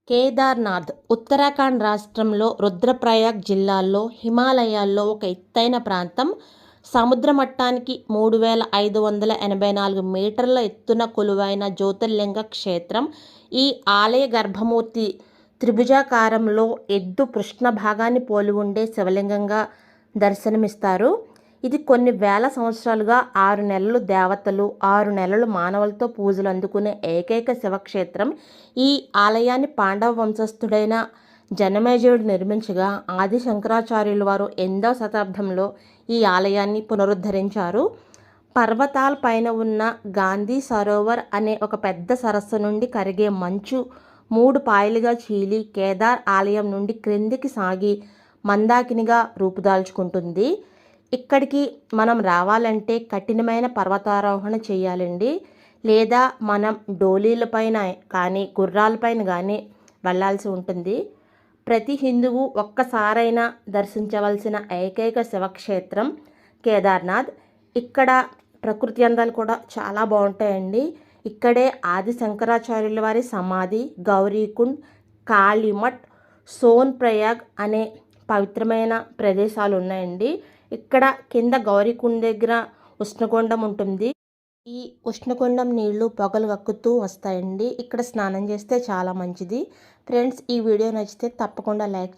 కేదార్నాథ్ ఉత్తరాఖండ్ రాష్ట్రంలో రుద్రప్రయాగ్ జిల్లాలో హిమాలయాల్లో ఒక ఎత్తైన ప్రాంతం. సముద్ర మట్టానికి 3584 మీటర్ల ఎత్తున కొలువైన జ్యోతిర్లింగ క్షేత్రం. ఈ ఆలయ గర్భమూర్తి త్రిభుజాకారంలో ఎద్దు పృష్ఠ భాగాన్ని పోలి ఉండే శివలింగంగా దర్శనమిస్తారు. ఇది కొన్ని వేల సంవత్సరాలుగా 6 నెలలు దేవతలు, 6 నెలలు మానవులతో పూజలు అందుకునే ఏకైక శివక్షేత్రం. ఈ ఆలయాన్ని పాండవ వంశస్థుడైన జనమేజయుడు నిర్మించగా ఆది శంకరాచార్యుల వారు 8వ శతాబ్దంలో ఈ ఆలయాన్ని పునరుద్ధరించారు. పర్వతాల పైన ఉన్న గాంధీ సరోవర్ అనే ఒక పెద్ద సరస్సు నుండి కరిగే మంచు 3 పాయలుగా చీలి కేదార్ ఆలయం నుండి క్రిందికి సాగి మందాకినిగా రూపుదాల్చుకుంటుంది. ఇక్కడికి మనం రావాలంటే కఠినమైన పర్వతారోహణ చేయాలండి, లేదా మనం డోలీలపైన కానీ గుర్రాలపైన కానీ వెళ్ళాల్సి ఉంటుంది. ప్రతి హిందువు ఒక్కసారైనా దర్శించవలసిన ఏకైక శివక్షేత్రం కేదార్నాథ్. ఇక్కడ ప్రకృతి అందాలు కూడా చాలా బాగుంటాయండి. ఇక్కడే ఆది శంకరాచార్యుల వారి సమాధి, గౌరీకుండ్, కాళీమఠ్, సోన్ ప్రయాగ్ అనే పవిత్రమైన ప్రదేశాలు ఉన్నాయండి. ఇక్కడ కింద గౌరీకుండ్ దగ్గర ఉష్ణగుండం ఉంటుంది. ఈ ఉష్ణగుండం నీళ్లు పొగలు కక్కుతూ వస్తాయండి. ఇక్కడ స్నానం చేస్తే చాలా మంచిది. ఫ్రెండ్స్, ఈ వీడియో నచ్చితే తప్పకుండా లైక్